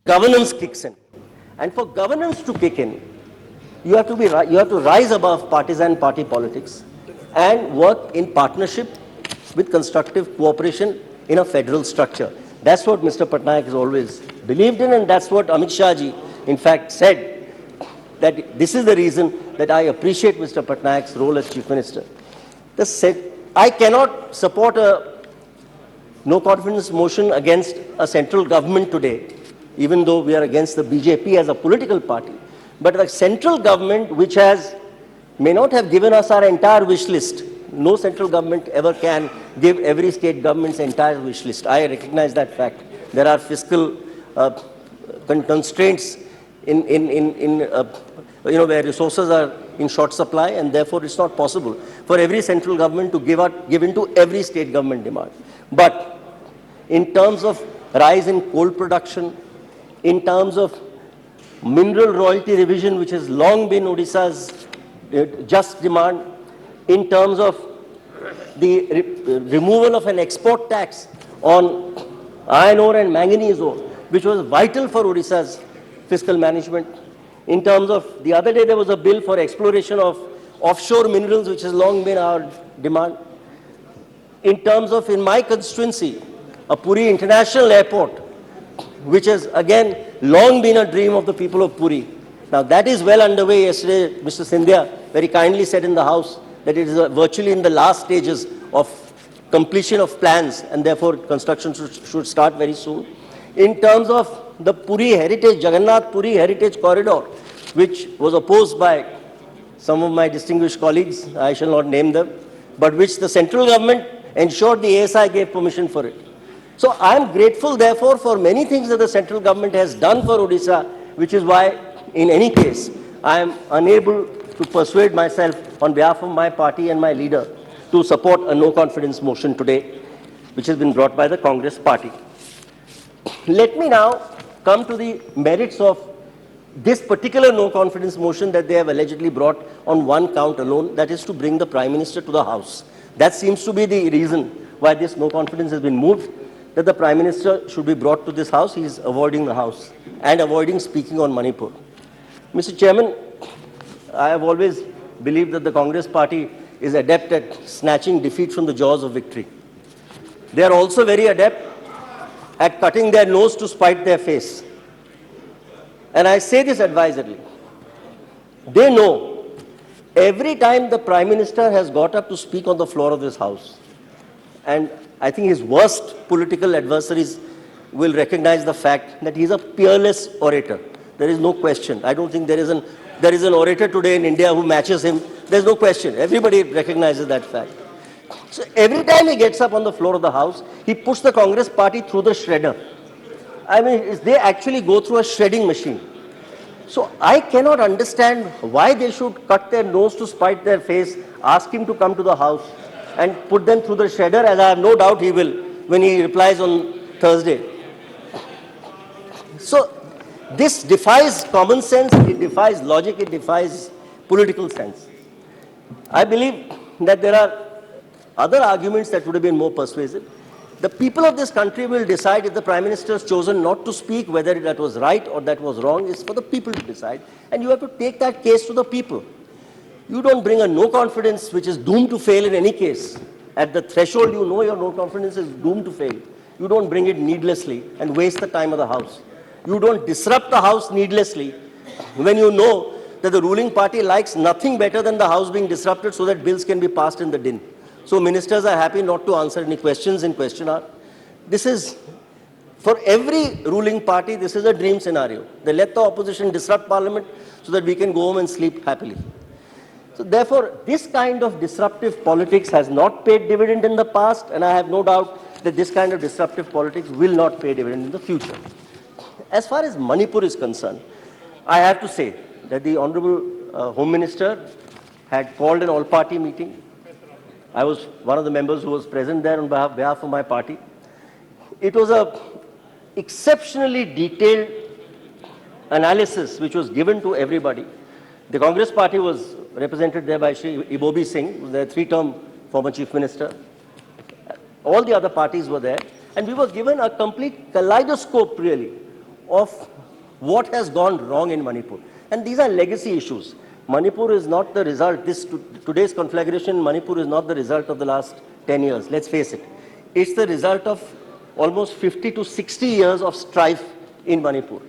governance kicks in. And for governance to kick in, you have to rise above partisan party politics and work in partnership with constructive cooperation in a federal structure. That's what Mr. Patnaik has always believed in, and that's what Amit Shah ji, in fact, said, that this is the reason that I appreciate Mr. Patnaik's role as Chief Minister. I cannot support a no confidence motion against a central government today, even though we are against the BJP as a political party. But the central government, which may not have given us our entire wish list. No central government ever can give every state government's entire wish list. I recognize that fact. There are fiscal constraints where resources are in short supply, and therefore it's not possible for every central government to give into every state government demand. But in terms of rise in coal production, in terms of mineral royalty revision, which has long been Odisha's just demand, in terms of the removal of an export tax on iron ore and manganese ore, which was vital for Odisha's fiscal management. In terms of, the other day there was a bill for exploration of offshore minerals, which has long been our demand. In terms of, in my constituency, a Puri International Airport, which has again long been a dream of the people of Puri. Now that is well underway. Yesterday, Mr. Scindia very kindly said in the House that it is virtually in the last stages of completion of plans, and therefore construction should start very soon. In terms of the Puri Heritage, Jagannath Puri Heritage Corridor, which was opposed by some of my distinguished colleagues, I shall not name them, but which the central government ensured the ASI gave permission for it. So I am grateful, therefore, for many things that the central government has done for Odisha, which is why, in any case, I am unable to persuade myself on behalf of my party and my leader to support a no-confidence motion today, which has been brought by the Congress party. Let me now come to the merits of this particular no-confidence motion that they have allegedly brought on one count alone, that is to bring the Prime Minister to the House. That seems to be the reason why this no-confidence has been moved, that the Prime Minister should be brought to this House. He is avoiding the House and avoiding speaking on Manipur. Mr. Chairman, I have always believed that the Congress party is adept at snatching defeat from the jaws of victory. They are also very adept at cutting their nose to spite their face. And I say this advisedly. They know every time the Prime Minister has got up to speak on the floor of this House, and I think his worst political adversaries will recognize the fact that he is a peerless orator. There is no question. I don't think there is an orator today in India who matches him. There's no question. Everybody recognizes that fact. So every time he gets up on the floor of the House, he puts the Congress party through the shredder. I mean, they actually go through a shredding machine. So I cannot understand why they should cut their nose to spite their face, ask him to come to the House and put them through the shredder, as I have no doubt he will when he replies on Thursday. So this defies common sense, it defies logic, it defies political sense. I believe that there are other arguments that would have been more persuasive. The people of this country will decide if the Prime Minister has chosen not to speak, whether that was right or that was wrong. It's for the people to decide. And you have to take that case to the people. You don't bring a no confidence which is doomed to fail in any case. At the threshold, you know your no confidence is doomed to fail. You don't bring it needlessly and waste the time of the House. You don't disrupt the House needlessly when you know that the ruling party likes nothing better than the House being disrupted so that bills can be passed in the din. So ministers are happy not to answer any questions in question hour. This is, for every ruling party, this is a dream scenario. They let the opposition disrupt parliament so that we can go home and sleep happily. So therefore, this kind of disruptive politics has not paid dividend in the past, and I have no doubt that this kind of disruptive politics will not pay dividend in the future. As far as Manipur is concerned, I have to say that the Honorable Home Minister had called an all-party meeting. I was one of the members who was present there on behalf of my party. It was an exceptionally detailed analysis which was given to everybody. The Congress party was represented there by Shri Ibobi Singh, the three-term former Chief Minister. All the other parties were there. And we were given a complete kaleidoscope, really, of what has gone wrong in Manipur. And these are legacy issues. Manipur is not the result, today's conflagration in Manipur is not the result of the last 10 years, let's face it. It's the result of almost 50 to 60 years of strife in Manipur.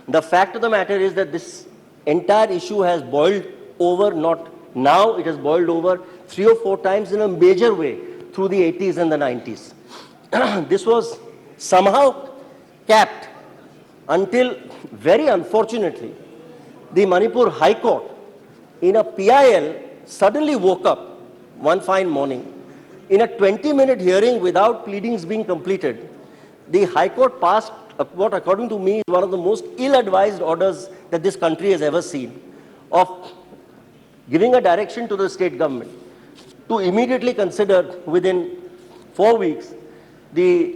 The fact of the matter is that this entire issue has boiled over, not now, it has boiled over 3 or 4 times in a major way through the 80s and the 90s. This was somehow capped until, very unfortunately, the Manipur High Court in a PIL suddenly woke up one fine morning. In a 20-minute hearing without pleadings being completed, the High Court passed what, according to me, is one of the most ill-advised orders that this country has ever seen, of giving a direction to the state government to immediately consider within 4 weeks the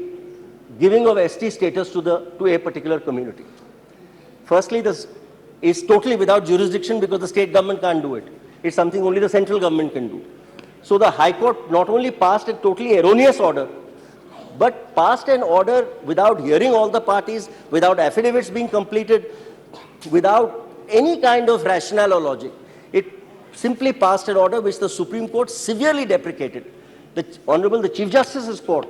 giving of ST status to a particular community. Firstly, this is totally without jurisdiction because the state government can't do it. It's something only the central government can do. So the High Court not only passed a totally erroneous order, but passed an order without hearing all the parties, without affidavits being completed, without any kind of rationale or logic. It simply passed an order which the Supreme Court severely deprecated. The Honorable the Chief Justice's Court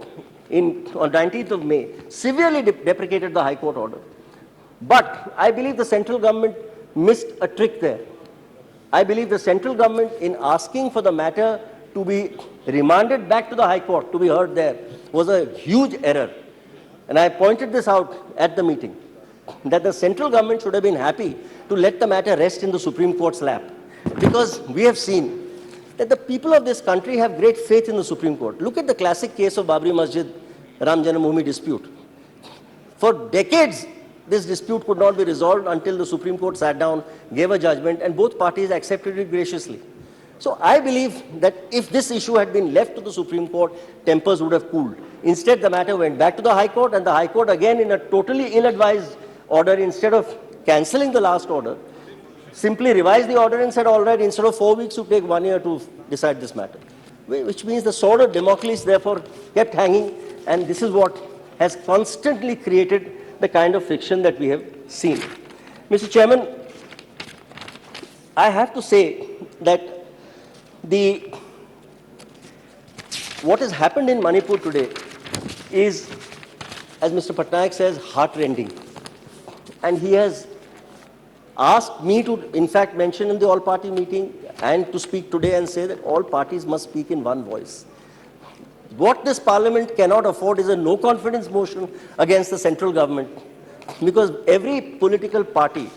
on 19th of May severely deprecated the High Court order. But I believe the central government missed a trick there. I believe the central government, in asking for the matter to be remanded back to the High Court to be heard there, was a huge error. And I pointed this out at the meeting, that the central government should have been happy to let the matter rest in the Supreme Court's lap. Because we have seen that the people of this country have great faith in the Supreme Court. Look at the classic case of Babri Masjid, Ram Janmabhoomi dispute. For decades, this dispute could not be resolved until the Supreme Court sat down, gave a judgment, and both parties accepted it graciously. So I believe that if this issue had been left to the Supreme Court, tempers would have cooled. Instead, the matter went back to the High Court, and the High Court, again in a totally ill-advised order, instead of cancelling the last order, simply revised the order and said, all right, instead of 4 weeks, you take 1 year to decide this matter. Which means the sword of Damocles, therefore, kept hanging, and this is what has constantly created the kind of friction that we have seen. Mr. Chairman, I have to say that what has happened in Manipur today is, as Mr. Patnaik says, heart-rending. And he has asked me to, in fact, mention in the all-party meeting and to speak today and say that all parties must speak in one voice. What this parliament cannot afford is a no-confidence motion against the central government, because every political party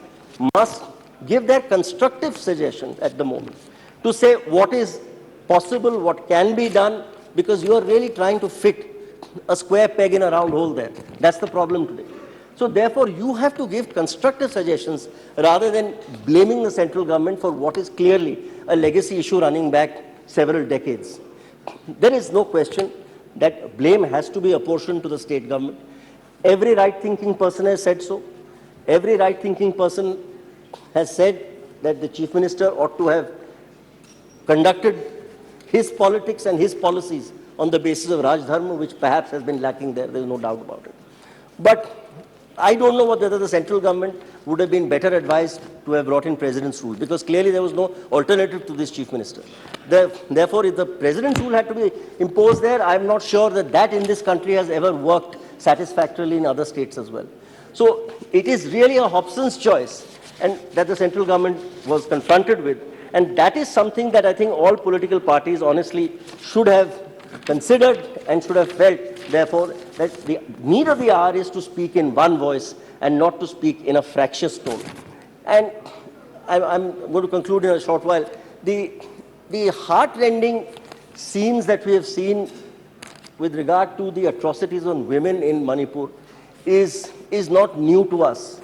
must give their constructive suggestions at the moment to say what is possible, what can be done, because you are really trying to fit a square peg in a round hole there. That's the problem today. So therefore, you have to give constructive suggestions rather than blaming the central government for what is clearly a legacy issue running back several decades. There is no question that blame has to be apportioned to the state government. Every right-thinking person has said so. Every right-thinking person has said that the Chief Minister ought to have conducted his politics and his policies on the basis of Raj Dharma, which perhaps has been lacking there. There is no doubt about it. But I don't know whether the central government would have been better advised to have brought in President's rule, because clearly there was no alternative to this Chief Minister. Therefore, if the President's rule had to be imposed there, I'm not sure that that in this country has ever worked satisfactorily in other states as well. So it is really a Hobson's choice, and that the central government was confronted with. And that is something that I think all political parties honestly should have considered and should have felt, therefore, that the need of the hour is to speak in one voice and not to speak in a fractious tone. And I'm going to conclude in a short while. The heart-rending scenes that we have seen with regard to the atrocities on women in Manipur is not new to us.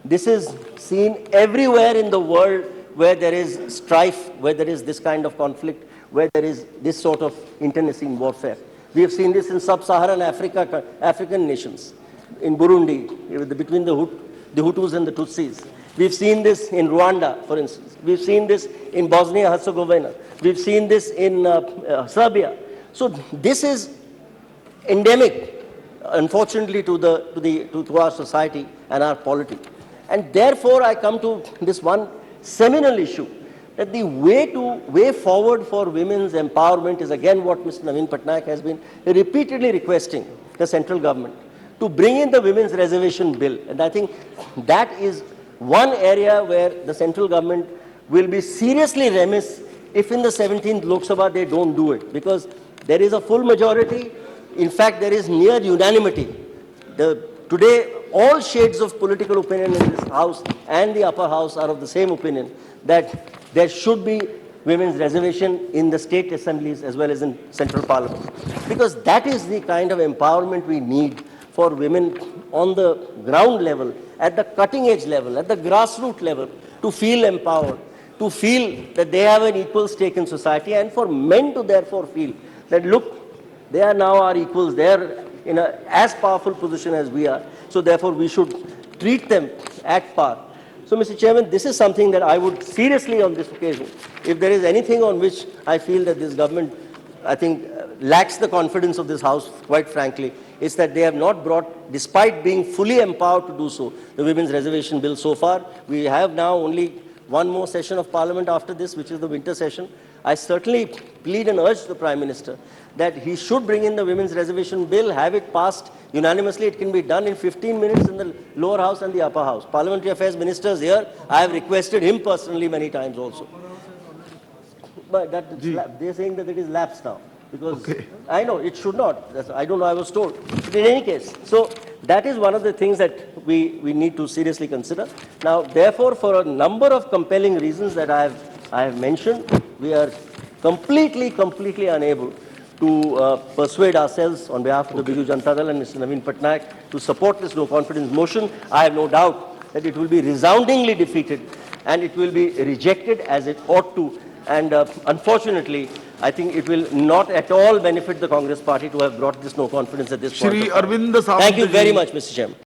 This is seen everywhere in the world where there is strife, where there is this kind of conflict, where there is this sort of internecine warfare. We have seen this in sub-Saharan African nations, in Burundi, between the Hutus and the Tutsis. We've seen this in Rwanda, for instance. We've seen this in Bosnia-Herzegovina. We've seen this in Serbia. So this is endemic unfortunately, to our society and our polity. And therefore, I come to this one seminal issue, that the way forward for women's empowerment is again what Mr. Naveen Patnaik has been repeatedly requesting the central government to bring in the women's reservation bill. And I think that is one area where the central government will be seriously remiss if in the 17th Lok Sabha they don't do it, because there is a full majority. In fact, there is near unanimity. Today, all shades of political opinion in this House and the upper house are of the same opinion, that there should be women's reservation in the state assemblies as well as in central parliament. Because that is the kind of empowerment we need for women on the ground level, at the cutting edge level, at the grassroots level, to feel empowered, to feel that they have an equal stake in society, and for men to therefore feel that, look, they are now our equals, they are in a as powerful position as we are, so therefore we should treat them at par. So, Mr. Chairman, this is something that I would seriously on this occasion, if there is anything on which I feel that this government, I think, lacks the confidence of this House, quite frankly, is that they have not brought, despite being fully empowered to do so, the women's reservation bill so far. We have now only one more session of Parliament after this, which is the winter session. I certainly plead and urge the Prime Minister that he should bring in the women's reservation bill, have it passed unanimously. It can be done in 15 minutes in the lower house and the upper house. Parliamentary Affairs Minister is here. I have requested him personally many times also. But they're saying that it is lapsed now. Because I know it should not. I don't know, I was told. But in any case, so that is one of the things that we need to seriously consider. Now, therefore, for a number of compelling reasons that I have mentioned, we are completely unable to persuade ourselves on behalf of the Biju Janata Dal and Mr. Naveen Patnaik to support this no confidence motion. I have no doubt that it will be resoundingly defeated and it will be rejected as it ought to. And unfortunately, I think it will not at all benefit the Congress party to have brought this no confidence at this point of time. Thank you very much, Mr. Chairman.